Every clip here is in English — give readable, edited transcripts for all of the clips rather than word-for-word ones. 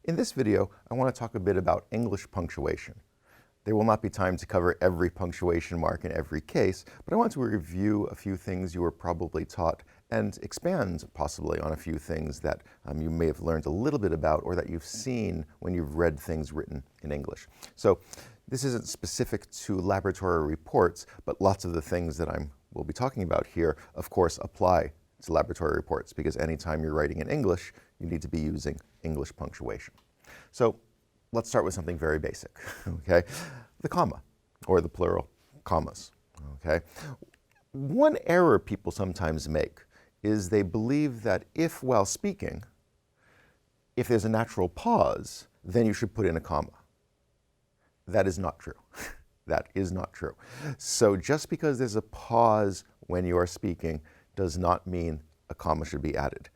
In this video, I want to talk a bit about English punctuation. There will not be time to cover every punctuation mark in every case, but I want to review a few things you were probably taught and expand possibly on a few things that you may have learned a little bit about or that you've seen when you've read things written in English. So this isn't specific to laboratory reports, but lots of the things that we'll be talking about here, of course, apply to laboratory reports because anytime you're writing in English, you need to be using English punctuation. So let's start with something very basic, okay? The comma, or the plural commas, okay? One error people sometimes make is they believe that if, while speaking, if there's a natural pause, then you should put in a comma. That is not true. That is not true. So just because there's a pause when you are speaking does not mean a comma should be added.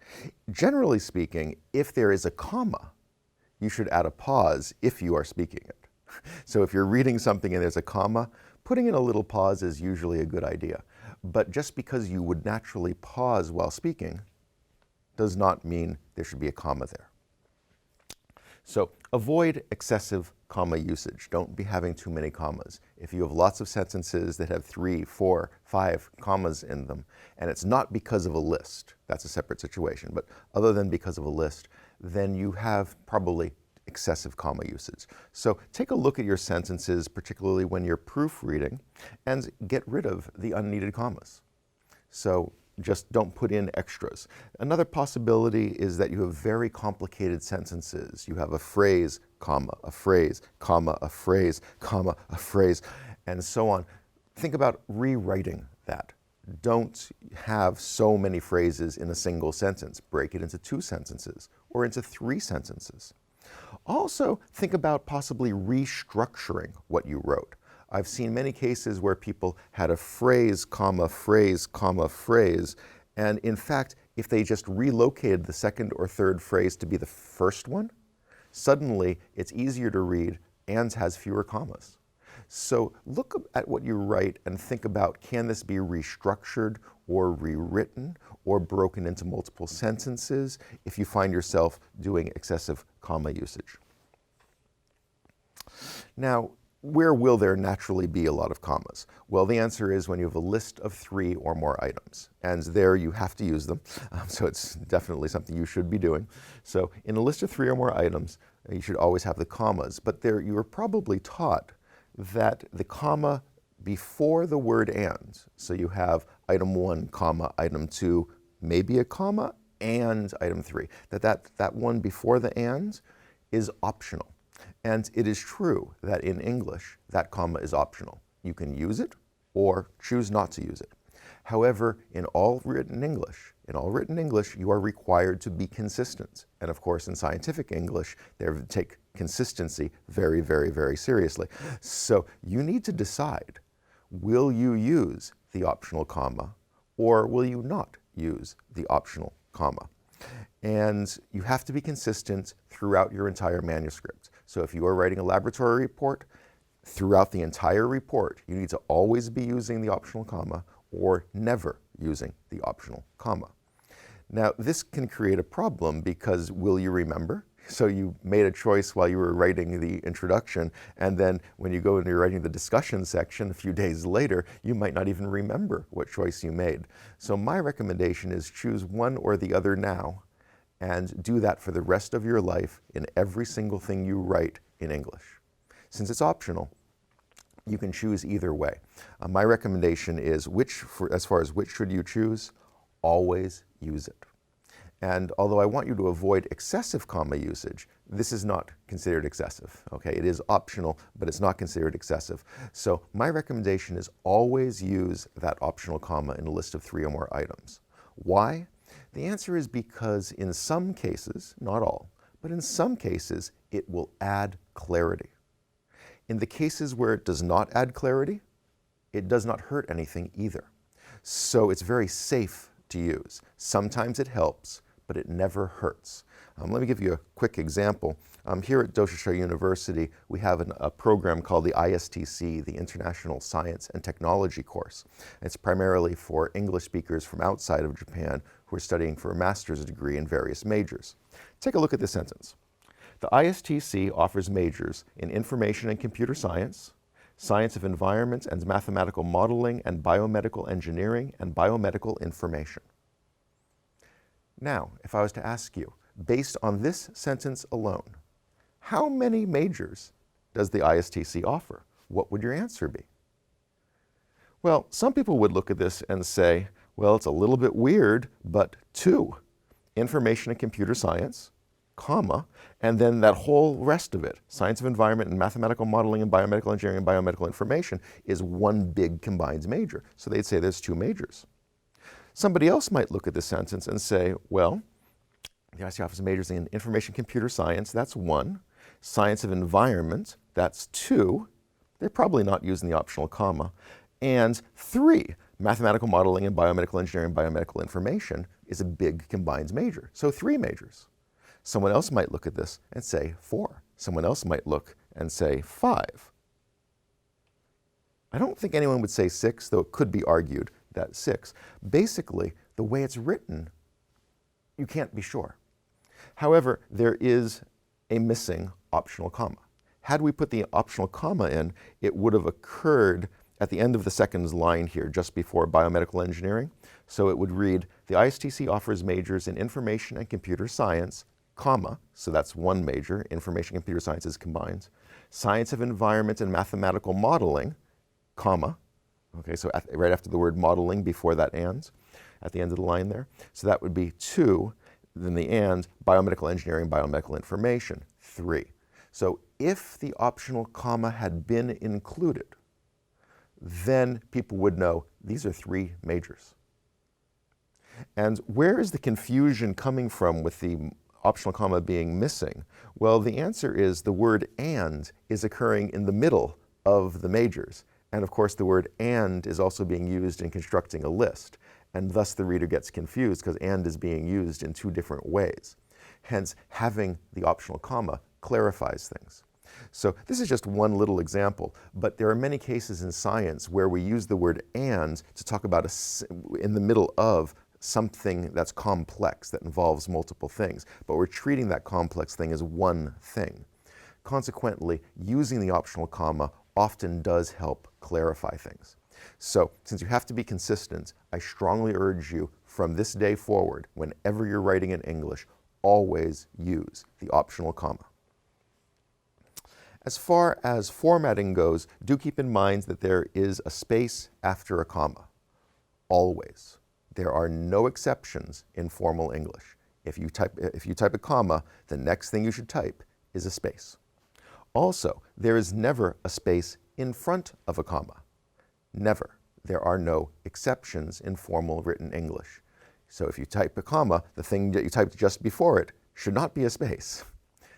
Generally speaking, if there is a comma, you should add a pause if you are speaking it. So if you're reading something and there's a comma, putting in a little pause is usually a good idea. But just because you would naturally pause while speaking does not mean there should be a comma there. So avoid excessive comma usage. Don't be having too many commas. If you have lots of sentences that have 3, 4, 5 commas in them, and it's not because of a list, that's a separate situation, but other than because of a list, then you have probably excessive comma usage. So take a look at your sentences, particularly when you're proofreading, and get rid of the unneeded commas. So just don't put in extras. Another possibility is that you have very complicated sentences. You have a phrase, comma, a phrase, comma, a phrase, comma, a phrase, and so on. Think about rewriting that. Don't have so many phrases in a single sentence. Break it into 2 sentences or into 3 sentences. Also, think about possibly restructuring what you wrote. I've seen many cases where people had a phrase, comma, phrase, comma, phrase, and in fact, if they just relocated the second or third phrase to be the first one, suddenly it's easier to read and has fewer commas. So look at what you write and think about, can this be restructured or rewritten or broken into multiple sentences if you find yourself doing excessive comma usage. Now, where will there naturally be a lot of commas? Well, the answer is when you have a list of 3 or more items, and there you have to use them, so it's definitely something you should be doing. So in a list of 3 or more items, you should always have the commas, but there you are probably taught that the comma before the word and, so you have item 1, comma, item 2, maybe a comma, and item 3, that one before the and is optional. And it is true that in English, that comma is optional. You can use it or choose not to use it. However, in all written English, you are required to be consistent. And of course, in scientific English, they take consistency very, very, very seriously. So you need to decide, will you use the optional comma or will you not use the optional comma? And you have to be consistent throughout your entire manuscript. So if you are writing a laboratory report, throughout the entire report, you need to always be using the optional comma or never using the optional comma. Now, this can create a problem because will you remember? So you made a choice while you were writing the introduction, and then when you go into writing the discussion section a few days later, you might not even remember what choice you made. So my recommendation is choose one or the other now, and do that for the rest of your life in every single thing you write in English. Since it's optional, you can choose either way. My recommendation is as far as which should you choose, always use it. And although I want you to avoid excessive comma usage, this is not considered excessive, okay? It is optional, but it's not considered excessive. So my recommendation is always use that optional comma in a list of 3 or more items. Why? The answer is because in some cases, not all, but in some cases, it will add clarity. In the cases where it does not add clarity, it does not hurt anything either. So it's very safe to use. Sometimes it helps, but it never hurts. Let me give you a quick example. Here at Doshisha University, we have a program called the ISTC, the International Science and Technology course. It's primarily for English speakers from outside of Japan who are studying for a master's degree in various majors. Take a look at this sentence. The ISTC offers majors in information and computer science, science of environment and mathematical modeling, and biomedical engineering and biomedical information. Now, if I was to ask you, based on this sentence alone, how many majors does the ISTC offer? What would your answer be? Well, some people would look at this and say, well, it's a little bit weird, but 2, information and computer science, comma, and then that whole rest of it, science of environment and mathematical modeling and biomedical engineering and biomedical information, is one big combined major. So they'd say there's 2 majors. Somebody else might look at this sentence and say, well, the ISTC offers majors in information computer science, that's 1. Science of environment, that's 2. They're probably not using the optional comma. And 3, mathematical modeling and biomedical engineering and biomedical information is a big combined major. So 3 majors. Someone else might look at this and say 4. Someone else might look and say 5. I don't think anyone would say 6, though it could be argued that 6. Basically, the way it's written, you can't be sure. However, there is a missing optional comma. Had we put the optional comma in, it would have occurred at the end of the second line here, just before biomedical engineering. So it would read, the ISTC offers majors in information and computer science, comma, so that's 1 major, information and computer science is combined, science of environment and mathematical modeling, comma, okay, so right after the word modeling, before that and, at the end of the line there. So that would be 2, then the and, biomedical engineering, biomedical information, 3. So if the optional comma had been included, then people would know these are 3 majors. And where is the confusion coming from with the optional comma being missing? Well, the answer is the word and is occurring in the middle of the majors. And of course, the word and is also being used in constructing a list. And thus the reader gets confused because and is being used in 2 different ways. Hence, having the optional comma clarifies things. So this is just one little example, but there are many cases in science where we use the word and to talk about in the middle of something that's complex, that involves multiple things, but we're treating that complex thing as one thing. Consequently, using the optional comma often does help clarify things. So, since you have to be consistent, I strongly urge you from this day forward, whenever you're writing in English, always use the optional comma. As far as formatting goes, do keep in mind that there is a space after a comma. Always. There are no exceptions in formal English. If you type a comma, the next thing you should type is a space. Also, there is never a space in front of a comma. Never. There are no exceptions in formal written English. So if you type a comma, the thing that you typed just before it should not be a space.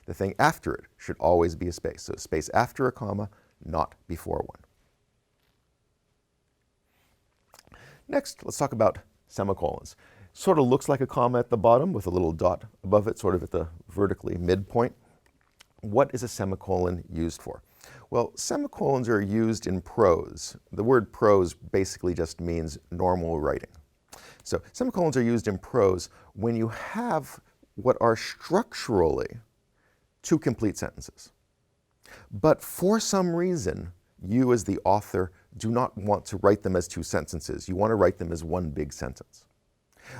The thing after it should always be a space. So space after a comma, not before one. Next, let's talk about semicolons. Sort of looks like a comma at the bottom with a little dot above it, sort of at the vertically midpoint. What is a semicolon used for? Well, semicolons are used in prose. The word prose basically just means normal writing. So semicolons are used in prose when you have what are structurally 2 complete sentences. But for some reason, you as the author do not want to write them as 2 sentences. You want to write them as one big sentence.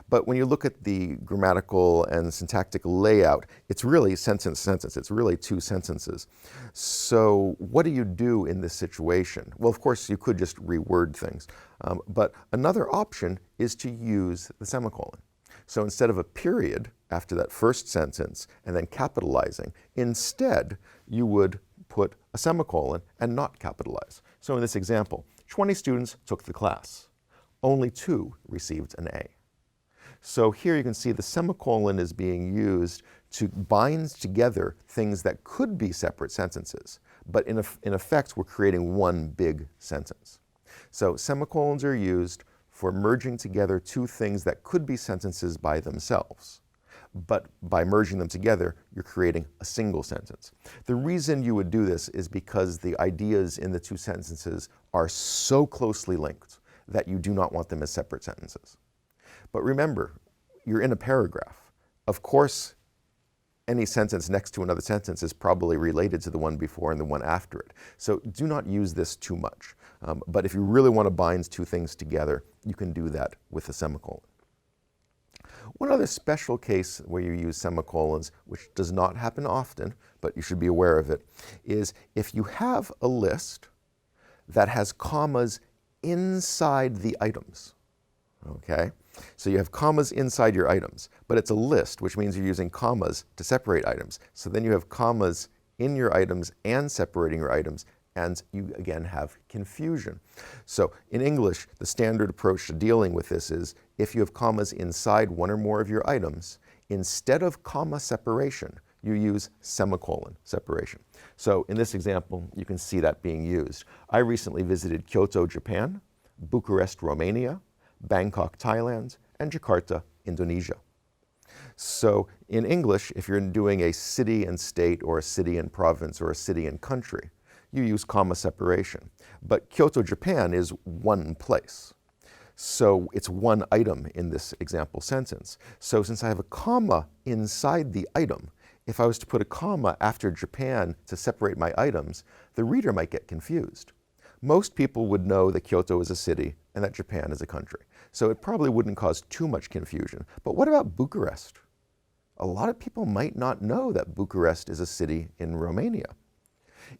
But when you look at the grammatical and syntactic layout, it's really sentence. It's really 2 sentences. So what do you do in this situation? Well, of course, you could just reword things. But another option is to use the semicolon. So instead of a period after that first sentence and then capitalizing, instead you would put a semicolon and not capitalize. So in this example, 20 students took the class. Only 2 received an A. So here you can see the semicolon is being used to bind together things that could be separate sentences, but in effect we're creating one big sentence. So semicolons are used for merging together 2 things that could be sentences by themselves. But by merging them together, you're creating a single sentence. The reason you would do this is because the ideas in the 2 sentences are so closely linked that you do not want them as separate sentences. But remember, you're in a paragraph. Of course, any sentence next to another sentence is probably related to the one before and the one after it. So do not use this too much. But if you really want to bind two things together, you can do that with a semicolon. One other special case where you use semicolons, which does not happen often, but you should be aware of it, is if you have a list that has commas inside the items. Okay? So you have commas inside your items, but it's a list, which means you're using commas to separate items. So then you have commas in your items and separating your items, and you again have confusion. So in English, the standard approach to dealing with this is if you have commas inside one or more of your items, instead of comma separation, you use semicolon separation. So in this example, you can see that being used. I recently visited Kyoto, Japan, Bucharest, Romania, Bangkok, Thailand, and Jakarta, Indonesia. So in English, if you're doing a city and state or a city and province or a city and country, you use comma separation. But Kyoto, Japan is one place. So it's one item in this example sentence. So since I have a comma inside the item, if I was to put a comma after Japan to separate my items, the reader might get confused. Most people would know that Kyoto is a city and that Japan is a country. So it probably wouldn't cause too much confusion. But what about Bucharest? A lot of people might not know that Bucharest is a city in Romania.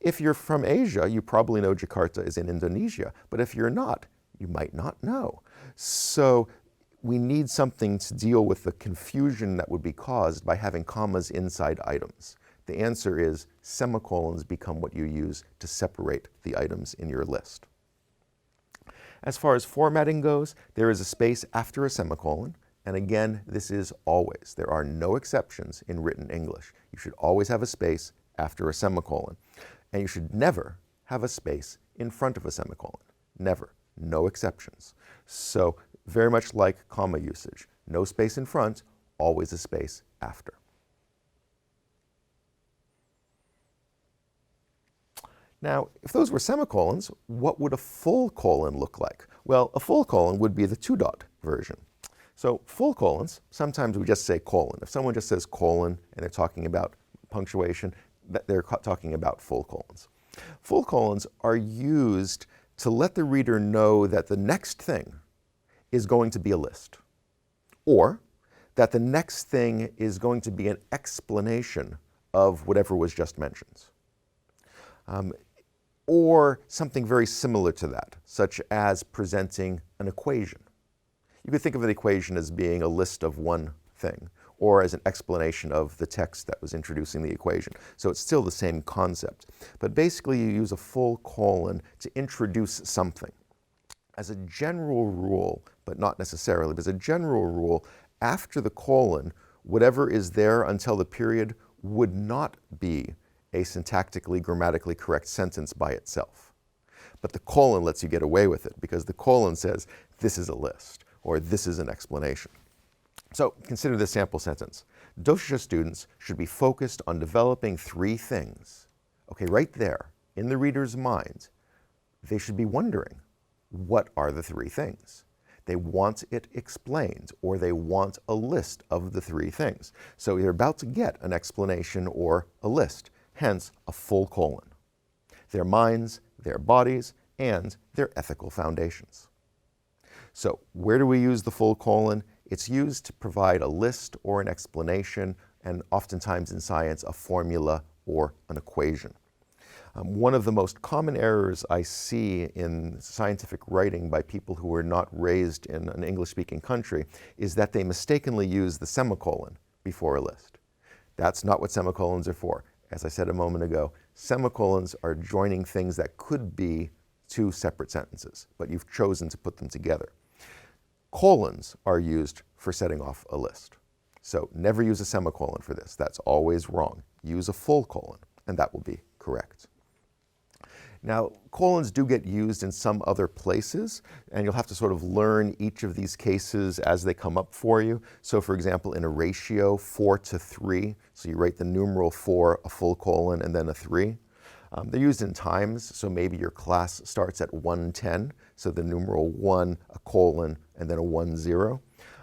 If you're from Asia, you probably know Jakarta is in Indonesia. But if you're not, you might not know. So we need something to deal with the confusion that would be caused by having commas inside items. The answer is semicolons become what you use to separate the items in your list. As far as formatting goes, there is a space after a semicolon, and again, this is always. There are no exceptions in written English. You should always have a space after a semicolon, and you should never have a space in front of a semicolon. Never. No exceptions. So very much like comma usage. No space in front, always a space after. Now, if those were semicolons, what would a full colon look like? Well, a full colon would be the two-dot version. So full colons, sometimes we just say colon. If someone just says colon and they're talking about punctuation, they're talking about full colons. Full colons are used to let the reader know that the next thing is going to be a list, or that the next thing is going to be an explanation of whatever was just mentioned. Or something very similar to that, such as presenting an equation. You could think of an equation as being a list of one thing, or as an explanation of the text that was introducing the equation. So it's still the same concept. But basically you use a full colon to introduce something. As a general rule, but not necessarily, but as a general rule, after the colon, whatever is there until the period would not be a syntactically, grammatically correct sentence by itself. But the colon lets you get away with it because the colon says, this is a list, or this is an explanation. So consider this sample sentence. Doshisha students should be focused on developing three things. Okay, right there, in the reader's mind, they should be wondering, what are the three things? They want it explained, or they want a list of the three things. So you're about to get an explanation or a list, hence a full colon. Their minds, their bodies, and their ethical foundations. So where do we use the full colon? It's used to provide a list or an explanation, and oftentimes in science, a formula or an equation. One of the most common errors I see in scientific writing by people who were not raised in an English-speaking country is that they mistakenly use the semicolon before a list. That's not what semicolons are for. As I said a moment ago, semicolons are joining things that could be two separate sentences, but you've chosen to put them together. Colons are used for setting off a list. So never use a semicolon for this. That's always wrong. Use a full colon, and that will be correct. Now, colons do get used in some other places, and you'll have to sort of learn each of these cases as they come up for you. So for example, in a ratio 4:3, so you write the numeral 4, a full colon, and then a 3. They're used in times, so maybe your class starts at 1:10, so the numeral 1, a colon, and then a 1:0.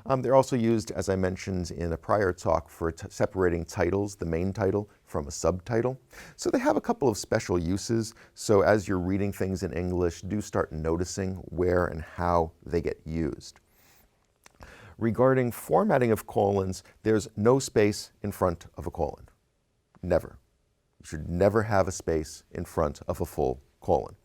They're also used, as I mentioned in a prior talk, for separating titles, the main title, from a subtitle. So they have a couple of special uses. So as you're reading things in English, do start noticing where and how they get used. Regarding formatting of colons, there's no space in front of a colon. Never. You should never have a space in front of a full colon.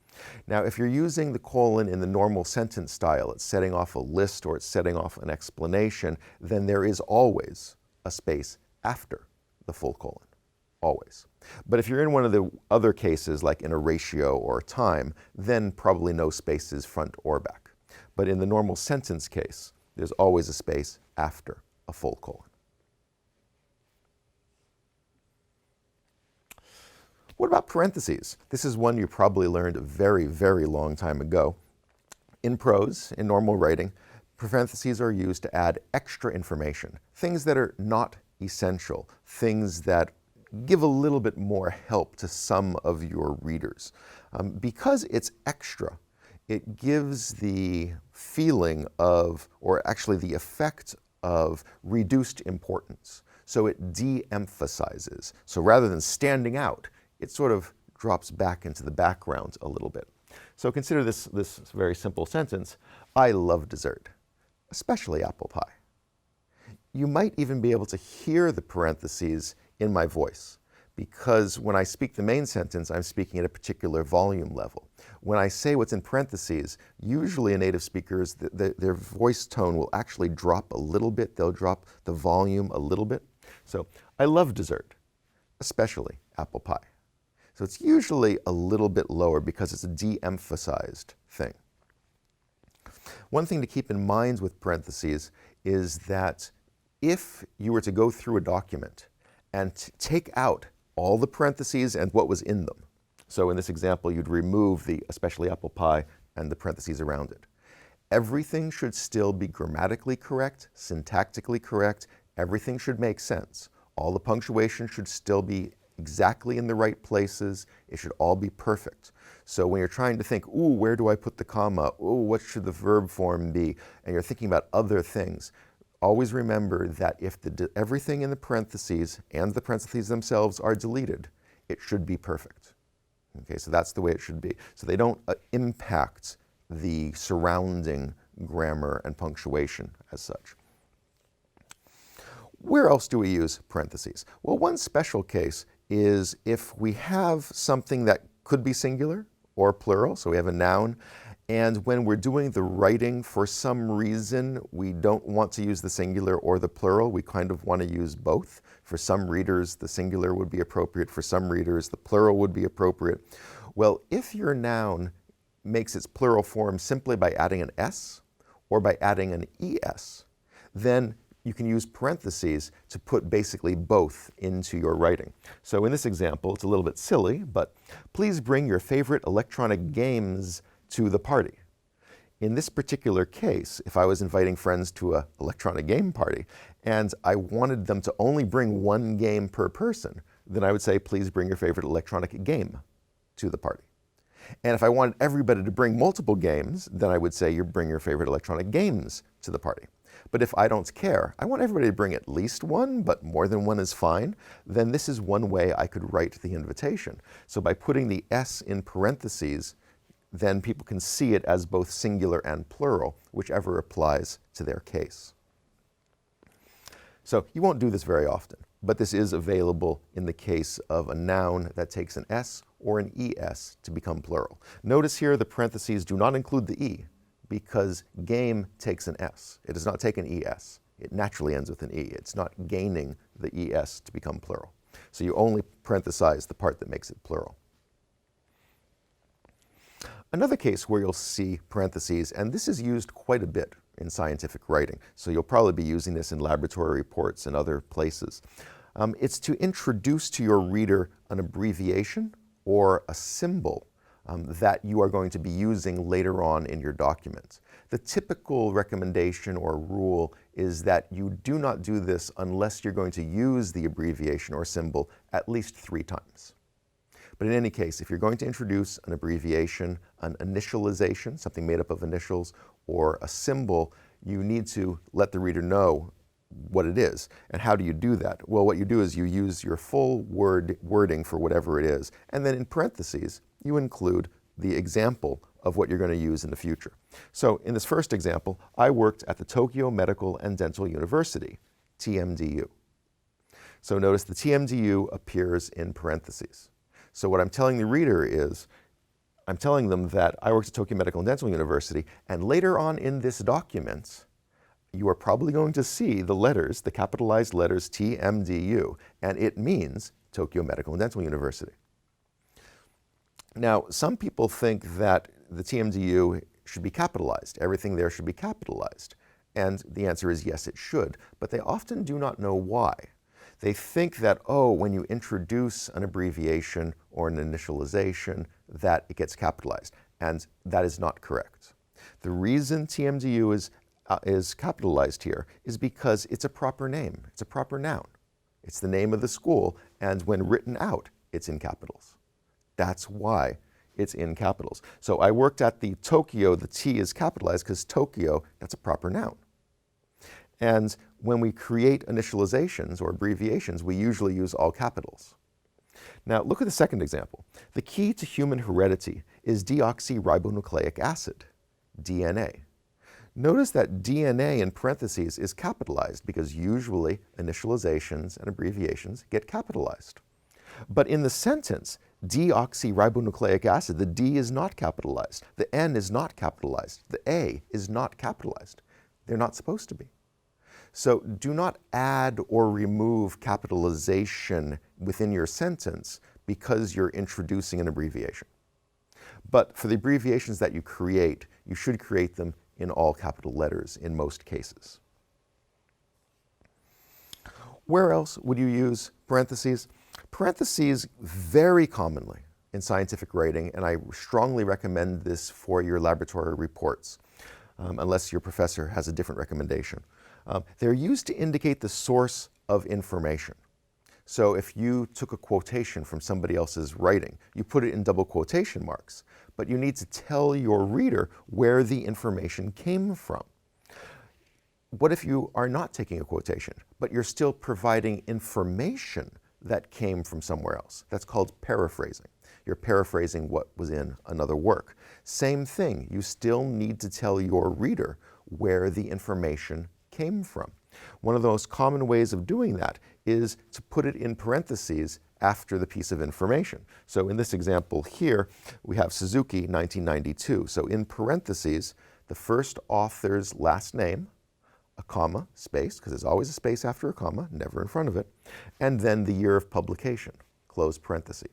Now, if you're using the colon in the normal sentence style, it's setting off a list or it's setting off an explanation, then there is always a space after the full colon, always. But if you're in one of the other cases, like in a ratio or a time, then probably no spaces front or back. But in the normal sentence case, there's always a space after a full colon. What about parentheses? This is one you probably learned a very, very long time ago. In prose, in normal writing, parentheses are used to add extra information, things that are not essential, things that give a little bit more help to some of your readers. Because it's extra, it gives the feeling of, or actually the effect of, reduced importance. So it de-emphasizes. So rather than standing out, it sort of drops back into the background a little bit. So consider this very simple sentence: I love dessert, especially apple pie. You might even be able to hear the parentheses in my voice, because when I speak the main sentence, I'm speaking at a particular volume level. When I say what's in parentheses, usually a native speaker's, their voice tone will actually drop a little bit. They'll drop the volume a little bit. So, I love dessert, especially apple pie. So it's usually a little bit lower because it's a de-emphasized thing. One thing to keep in mind with parentheses is that if you were to go through a document and take out all the parentheses and what was in them, so in this example you'd remove the especially apple pie and the parentheses around it, everything should still be grammatically correct, syntactically correct, everything should make sense. All the punctuation should still be exactly in the right places. It should all be perfect. So when you're trying to think, ooh, where do I put the comma? Ooh, what should the verb form be? And you're thinking about other things, always remember that if everything in the parentheses and the parentheses themselves are deleted, it should be perfect. Okay, so that's the way it should be. So they don't impact the surrounding grammar and punctuation as such. Where else do we use parentheses? Well, one special case is if we have something that could be singular or plural, so we have a noun, and when we're doing the writing, for some reason, we don't want to use the singular or the plural. We kind of want to use both. For some readers, the singular would be appropriate. For some readers, the plural would be appropriate. Well, if your noun makes its plural form simply by adding an S or by adding an ES, then you can use parentheses to put basically both into your writing. So in this example, it's a little bit silly, but please bring your favorite electronic games to the party. In this particular case, if I was inviting friends to an electronic game party and I wanted them to only bring one game per person, then I would say, please bring your favorite electronic game to the party. And if I wanted everybody to bring multiple games, then I would say, you bring your favorite electronic games to the party. But if I don't care, I want everybody to bring at least one, but more than one is fine, then this is one way I could write the invitation. So by putting the S in parentheses, then people can see it as both singular and plural, whichever applies to their case. So you won't do this very often, but this is available in the case of a noun that takes an S or an ES to become plural. Notice here the parentheses do not include the E, because game takes an S. It does not take an ES. It naturally ends with an E. It's not gaining the ES to become plural. So you only parenthesize the part that makes it plural. Another case where you'll see parentheses, and this is used quite a bit in scientific writing, so you'll probably be using this in laboratory reports and other places. It's to introduce to your reader an abbreviation or a symbol that you are going to be using later on in your document. The typical recommendation or rule is that you do not do this unless you're going to use the abbreviation or symbol at least 3 times. But in any case, if you're going to introduce an abbreviation, an initialization, something made up of initials, or a symbol, you need to let the reader know what it is. And how do you do that? Well, what you do is you use your full wording for whatever it is, and then in parentheses, you include the example of what you're going to use in the future. So in this first example, I worked at the Tokyo Medical and Dental University, TMDU. So notice the TMDU appears in parentheses. So what I'm telling the reader is, I'm telling them that I worked at Tokyo Medical and Dental University, and later on in this document, you are probably going to see the letters, the capitalized letters TMDU, and it means Tokyo Medical and Dental University. Now, some people think that the TMDU should be capitalized. Everything there should be capitalized. And the answer is yes, it should, but they often do not know why. They think that, oh, when you introduce an abbreviation or an initialization, that it gets capitalized, and that is not correct. The reason TMDU is capitalized here is because it's a proper name, it's a proper noun. It's the name of the school, and when written out, it's in capitals. That's why it's in capitals. So I worked at the Tokyo, the T is capitalized because Tokyo, that's a proper noun. And when we create initializations or abbreviations, we usually use all capitals. Now look at the second example. The key to human heredity is deoxyribonucleic acid, DNA. Notice that DNA in parentheses is capitalized because usually initializations and abbreviations get capitalized. But in the sentence, deoxyribonucleic acid, the D is not capitalized, the N is not capitalized, the A is not capitalized. They're not supposed to be. So do not add or remove capitalization within your sentence because you're introducing an abbreviation. But for the abbreviations that you create, you should create them in all capital letters in most cases. Where else would you use parentheses? Parentheses very commonly in scientific writing, and I strongly recommend this for your laboratory reports, unless your professor has a different recommendation. They're used to indicate the source of information. So if you took a quotation from somebody else's writing, you put it in double quotation marks, but you need to tell your reader where the information came from. What if you are not taking a quotation, but you're still providing information that came from somewhere else? That's called paraphrasing. You're paraphrasing what was in another work. Same thing, you still need to tell your reader where the information came from. One of the most common ways of doing that is to put it in parentheses after the piece of information. So in this example here, we have Suzuki 1992. So in parentheses, the first author's last name, a comma, space, because there's always a space after a comma, never in front of it, and then the year of publication, close parenthesis.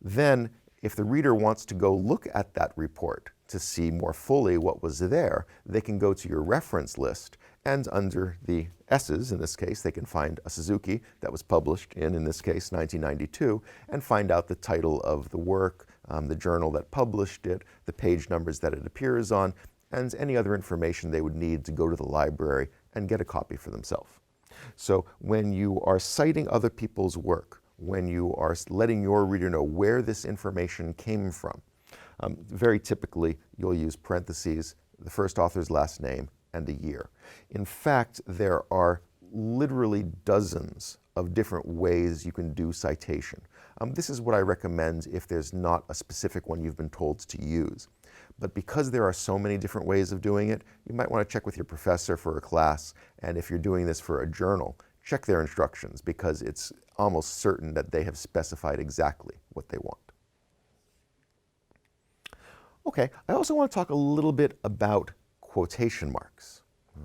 Then, if the reader wants to go look at that report to see more fully what was there, they can go to your reference list, and under the S's, in this case, they can find a Suzuki that was published in this case, 1992, and find out the title of the work, the journal that published it, the page numbers that it appears on, and any other information they would need to go to the library and get a copy for themselves. So when you are citing other people's work, when you are letting your reader know where this information came from, very typically you'll use parentheses, the first author's last name, and a year. In fact, there are literally dozens of different ways you can do citation. This is what I recommend if there's not a specific one you've been told to use. But because there are so many different ways of doing it, you might want to check with your professor for a class, and if you're doing this for a journal, check their instructions because it's almost certain that they have specified exactly what they want. Okay, I also want to talk a little bit about quotation marks.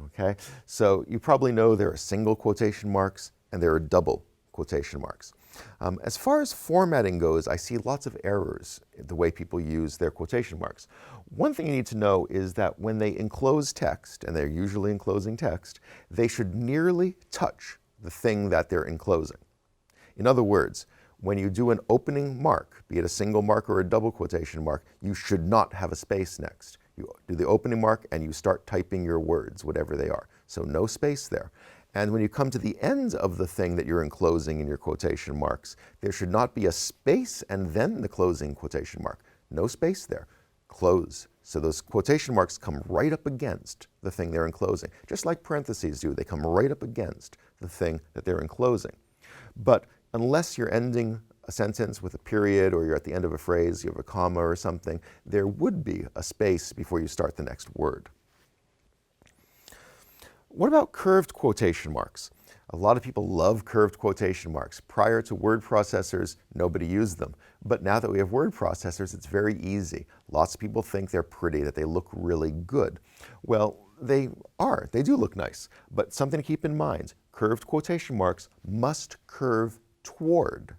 Okay, so you probably know there are single quotation marks and there are double quotation marks. As far as formatting goes, I see lots of errors in the way people use their quotation marks. One thing you need to know is that when they enclose text, and they're usually enclosing text, they should nearly touch the thing that they're enclosing. In other words, when you do an opening mark, be it a single mark or a double quotation mark, you should not have a space next. You do the opening mark and you start typing your words, whatever they are. So no space there. And when you come to the end of the thing that you're enclosing in your quotation marks, there should not be a space and then the closing quotation mark. No space there. Close So those quotation marks come right up against the thing they're enclosing, just like parentheses do. They come right up against the thing that they're enclosing. But unless you're ending a sentence with a period, or you're at the end of a phrase, you have a comma or something, there would be a space before you start the next word. What about curved quotation marks? A lot of people love curved quotation marks. Prior to word processors, nobody used them. But now that we have word processors, it's very easy. Lots of people think they're pretty, that they look really good. Well, they are. They do look nice. But something to keep in mind, curved quotation marks must curve toward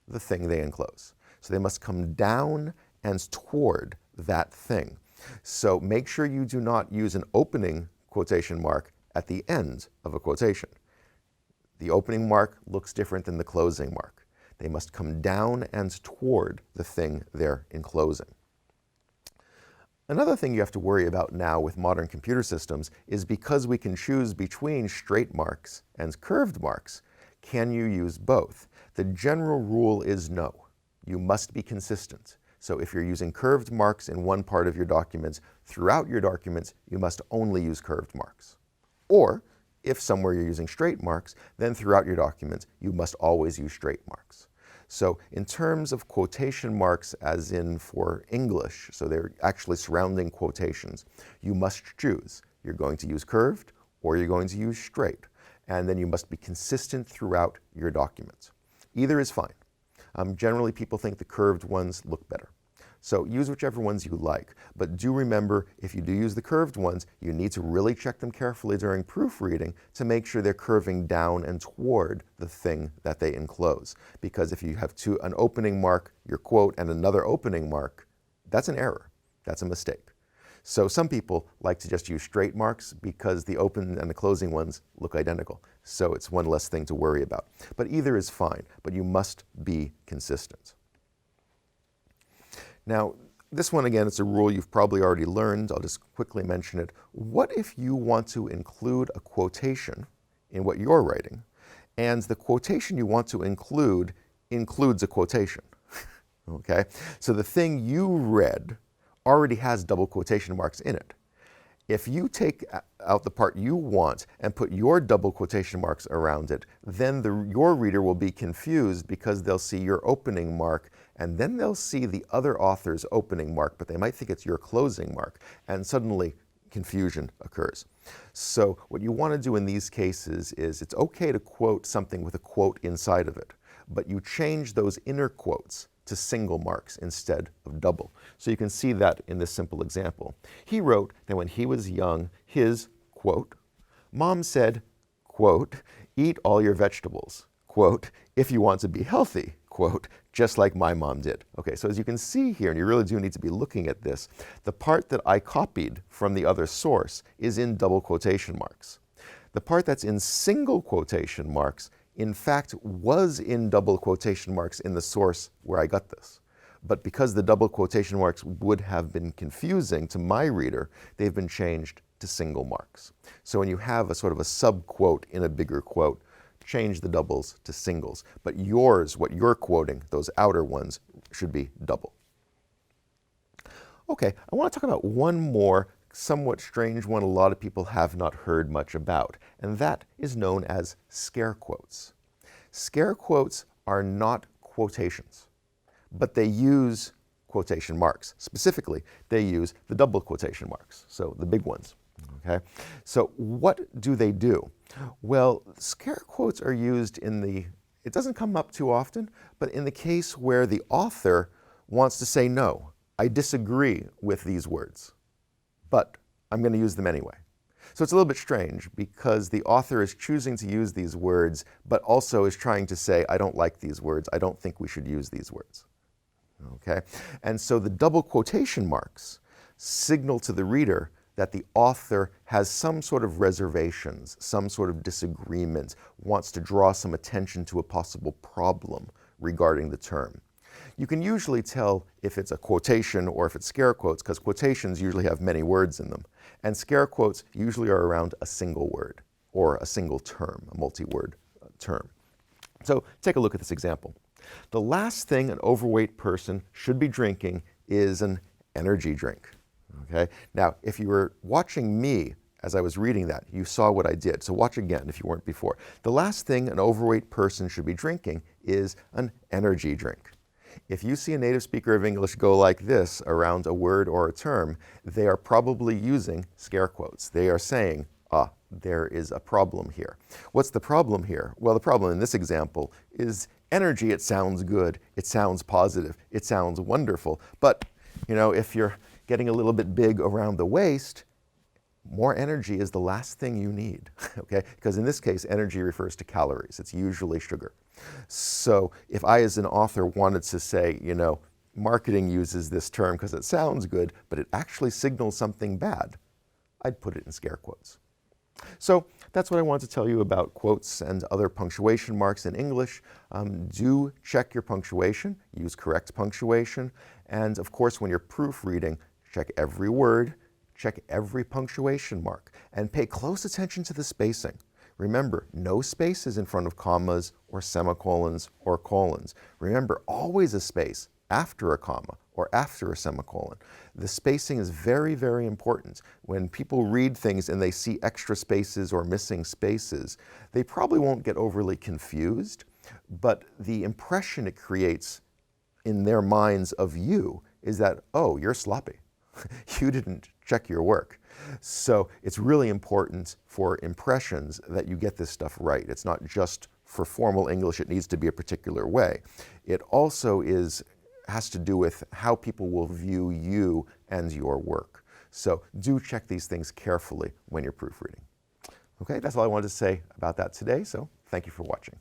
the thing they enclose. So they must come down and toward that thing. So make sure you do not use an opening quotation mark at the end of a quotation. The opening mark looks different than the closing mark. They must come down and toward the thing they're enclosing. Another thing you have to worry about now with modern computer systems is because we can choose between straight marks and curved marks, can you use both? The general rule is no. You must be consistent. So if you're using curved marks in one part of your documents, throughout your documents, you must only use curved marks. Or if somewhere you're using straight marks, then throughout your documents, you must always use straight marks. So in terms of quotation marks, as in for English, so they're actually surrounding quotations, you must choose. You're going to use curved or you're going to use straight. And then you must be consistent throughout your documents. Either is fine. Generally, people think the curved ones look better. So use whichever ones you like, but do remember, if you do use the curved ones, you need to really check them carefully during proofreading to make sure they're curving down and toward the thing that they enclose. Because if you have an opening mark, your quote, and another opening mark, that's an error. That's a mistake. So some people like to just use straight marks because the open and the closing ones look identical. So it's one less thing to worry about. But either is fine, but you must be consistent. Now, this one, again, it's a rule you've probably already learned. I'll just quickly mention it. What if you want to include a quotation in what you're writing, and the quotation you want to include includes a quotation? Okay? So the thing you read already has double quotation marks in it. If you take out the part you want and put your double quotation marks around it, then your reader will be confused because they'll see your opening mark and then they'll see the other author's opening mark, but they might think it's your closing mark, and suddenly confusion occurs. So what you want to do in these cases is it's okay to quote something with a quote inside of it, but you change those inner quotes to single marks instead of double. So you can see that in this simple example. He wrote that when he was young, his, quote, mom said, quote, eat all your vegetables, quote, if you want to be healthy, quote, just like my mom did. Okay, so as you can see here, and you really do need to be looking at this, the part that I copied from the other source is in double quotation marks. The part that's in single quotation marks in fact was in double quotation marks in the source where I got this. But because the double quotation marks would have been confusing to my reader, they've been changed to single marks. So when you have a sort of a subquote in a bigger quote, change the doubles to singles. But yours, what you're quoting, those outer ones, should be double. Okay, I want to talk about one more somewhat strange one a lot of people have not heard much about, and that is known as scare quotes. Scare quotes are not quotations, but they use quotation marks. Specifically, they use the double quotation marks, so the big ones. Okay? So what do they do? Well, scare quotes are used it doesn't come up too often, but in the case where the author wants to say, no, I disagree with these words, but I'm going to use them anyway. So it's a little bit strange because the author is choosing to use these words, but also is trying to say, I don't like these words. I don't think we should use these words. Okay? And so the double quotation marks signal to the reader that the author has some sort of reservations, some sort of disagreement, wants to draw some attention to a possible problem regarding the term. You can usually tell if it's a quotation or if it's scare quotes, because quotations usually have many words in them. And scare quotes usually are around a single word or a single term, a multi-word term. So take a look at this example. The last thing an overweight person should be drinking is an energy drink. Okay? Now, if you were watching me as I was reading that, you saw what I did. So watch again if you weren't before. The last thing an overweight person should be drinking is an energy drink. If you see a native speaker of English go like this around a word or a term, they are probably using scare quotes. They are saying, there is a problem here. What's the problem here? Well, the problem in this example is energy. It sounds good. It sounds positive. It sounds wonderful. But, if you're getting a little bit big around the waist, more energy is the last thing you need, okay? Because in this case, energy refers to calories. It's usually sugar. So if I, as an author, wanted to say, marketing uses this term because it sounds good, but it actually signals something bad, I'd put it in scare quotes. So that's what I wanted to tell you about quotes and other punctuation marks in English. Do check your punctuation, use correct punctuation, and of course, when you're proofreading, check every word, check every punctuation mark, and pay close attention to the spacing. Remember, no spaces in front of commas or semicolons or colons. Remember, always a space after a comma or after a semicolon. The spacing is very, very important. When people read things and they see extra spaces or missing spaces, they probably won't get overly confused, but the impression it creates in their minds of you is that, oh, you're sloppy. You didn't check your work. So it's really important for impressions that you get this stuff right. It's not just for formal English, it needs to be a particular way. It also has to do with how people will view you and your work. So do check these things carefully when you're proofreading. Okay, that's all I wanted to say about that today, so thank you for watching.